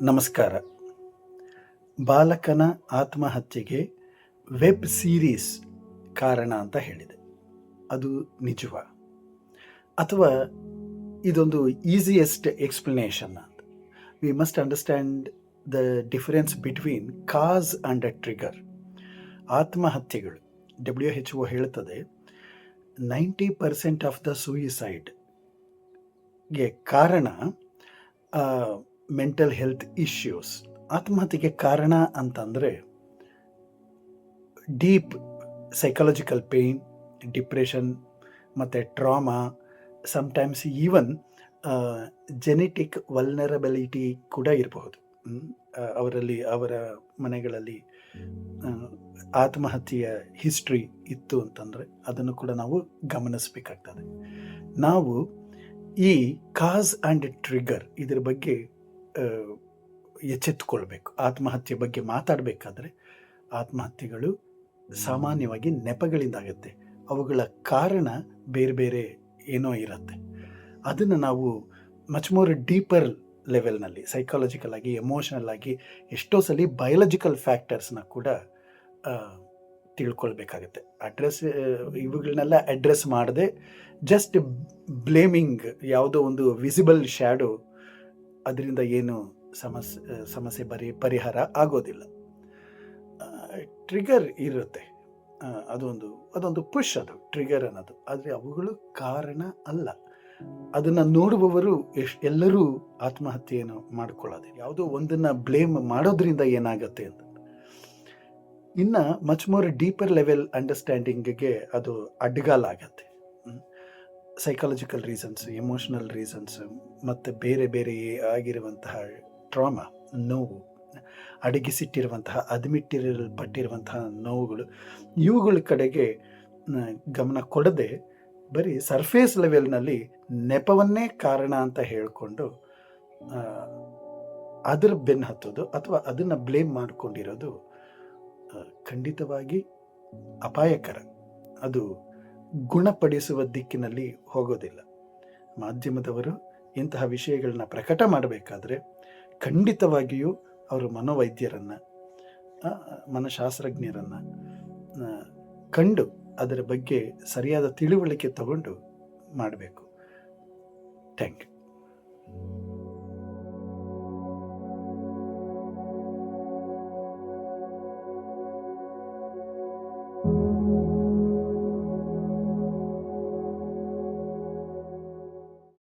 ನಮಸ್ಕಾರ. ಬಾಲಕನ ಆತ್ಮಹತ್ಯೆಗೆ ವೆಬ್ ಸೀರೀಸ್ ಕಾರಣ ಅಂತ ಹೇಳಿದೆ. ಅದು ನಿಜವಾ? ಅಥವಾ ಇದೊಂದು ಈಸಿಯೆಸ್ಟ್ ಎಕ್ಸ್ಪ್ಲನೇಷನ್ ಅಂತ? We must understand the difference between cause and a trigger. ಆತ್ಮಹತ್ಯೆಗಳು, WHO ಹೇಳ್ತದೆ, 90% ಆಫ್ ದ ಸೂಯಿಸೈಡ್ಗೆ ಕಾರಣ ಮೆಂಟಲ್ ಹೆಲ್ತ್ ಇಶ್ಯೂಸ್. ಆತ್ಮಹತ್ಯೆಗೆ ಕಾರಣ ಅಂತಂದರೆ ಡೀಪ್ ಸೈಕಾಲಜಿಕಲ್ ಪೇಯ್ನ್, ಡಿಪ್ರೆಷನ್ ಮತ್ತು trauma, sometimes even genetic vulnerability ಕೂಡ ಇರಬಹುದು. ಅವರ ಮನೆಗಳಲ್ಲಿ ಆತ್ಮಹತ್ಯೆಯ ಹಿಸ್ಟ್ರಿ ಇತ್ತು ಅಂತಂದರೆ ಅದನ್ನು ಕೂಡ ನಾವು ಗಮನಿಸಬೇಕಾಗ್ತದೆ. ನಾವು ಈ ಕಾಸ್ ಆ್ಯಂಡ್ ಟ್ರಿಗರ್ ಇದರ ಬಗ್ಗೆ ಎಚ್ಚೆತ್ತುಕೊಳ್ಬೇಕು. ಆತ್ಮಹತ್ಯೆ ಬಗ್ಗೆ ಮಾತಾಡಬೇಕಾದ್ರೆ ಆತ್ಮಹತ್ಯೆಗಳು ಸಾಮಾನ್ಯವಾಗಿ ನೆಪಗಳಿಂದಾಗುತ್ತೆ. ಅವುಗಳ ಕಾರಣ ಬೇರೆ ಬೇರೆ ಏನೋ ಇರುತ್ತೆ. ಅದನ್ನು ನಾವು ಮಚ್ ಮೋರ್ ಡೀಪರ್ ಲೆವೆಲ್ನಲ್ಲಿ ಸೈಕಾಲಜಿಕಲ್ ಆಗಿ, ಎಮೋಷನಲ್ ಆಗಿ, ಎಷ್ಟೋ ಸಲ ಬಯೋಲಜಿಕಲ್ ಫ್ಯಾಕ್ಟರ್ಸ್ನ ಕೂಡ ತಿಳ್ಕೊಳ್ಬೇಕಾಗತ್ತೆ. ಇವುಗಳನ್ನೆಲ್ಲ ಅಡ್ರೆಸ್ ಮಾಡದೆ ಜಸ್ಟ್ ಬ್ಲೇಮಿಂಗ್, ಯಾವುದೋ ಒಂದು ವಿಸಿಬಲ್ ಶ್ಯಾಡೋ, ಅದರಿಂದ ಏನು ಸಮಸ್ಯೆ ಪರಿಹಾರ ಆಗೋದಿಲ್ಲ. ಟ್ರಿಗರ್ ಇರುತ್ತೆ, ಅದೊಂದು ಪುಷ್, ಅದು ಟ್ರಿಗರ್ ಅನ್ನೋದು. ಆದರೆ ಅವುಗಳು ಕಾರಣ ಅಲ್ಲ. ಅದನ್ನು ನೋಡುವವರು ಎಲ್ಲರೂ ಆತ್ಮಹತ್ಯೆಯನ್ನು ಮಾಡಿಕೊಳ್ಳೋದು. ಯಾವುದೋ ಒಂದನ್ನು ಬ್ಲೇಮ್ ಮಾಡೋದ್ರಿಂದ ಏನಾಗುತ್ತೆ ಅಂತ. ಇನ್ನು ಮಚ್ ಮೋರ್ ಡೀಪರ್ ಲೆವೆಲ್ ಅಂಡರ್ಸ್ಟ್ಯಾಂಡಿಂಗ್ಗೆ ಅದು ಅಡ್ಡಗಾಲಾಗತ್ತೆ. ಸೈಕಾಲಜಿಕಲ್ ರೀಸನ್ಸ್, ಎಮೋಷನಲ್ ರೀಸನ್ಸ್ ಮತ್ತು ಬೇರೆ ಬೇರೆ ಆಗಿರುವಂತಹ ಟ್ರಾಮಾ, ನೋವು, ಅಡಗಿಸಿಟ್ಟಿರುವಂತಹ, ಅದ್ಮಿಟ್ಟಿರಲ್ಪಟ್ಟಿರುವಂತಹ ನೋವುಗಳು, ಇವುಗಳ ಕಡೆಗೆ ಗಮನ ಕೊಡದೆ ಬರೀ ಸರ್ಫೇಸ್ ಲೆವೆಲ್ನಲ್ಲಿ ನೆಪವನ್ನೇ ಕಾರಣ ಅಂತ ಹೇಳಿಕೊಂಡು ಅದರ ಬೆನ್ನು ಹತ್ತೋದು ಅಥವಾ ಅದನ್ನು ಬ್ಲೇಮ್ ಮಾಡಿಕೊಂಡಿರೋದು ಖಂಡಿತವಾಗಿ ಅಪಾಯಕರ. ಅದು ಗುಣಪಡಿಸುವ ದಿಕ್ಕಿನಲ್ಲಿ ಹೋಗೋದಿಲ್ಲ. ಮಾಧ್ಯಮದವರು ಇಂತಹ ವಿಷಯಗಳನ್ನ ಪ್ರಕಟ ಮಾಡಬೇಕಾದ್ರೆ ಖಂಡಿತವಾಗಿಯೂ ಅವರು ಮನೋವೈದ್ಯರನ್ನು, ಮನಃಶಾಸ್ತ್ರಜ್ಞರನ್ನು ಕಂಡು ಅದರ ಬಗ್ಗೆ ಸರಿಯಾದ ತಿಳುವಳಿಕೆ ತಗೊಂಡು ಮಾಡಬೇಕು. Thank you.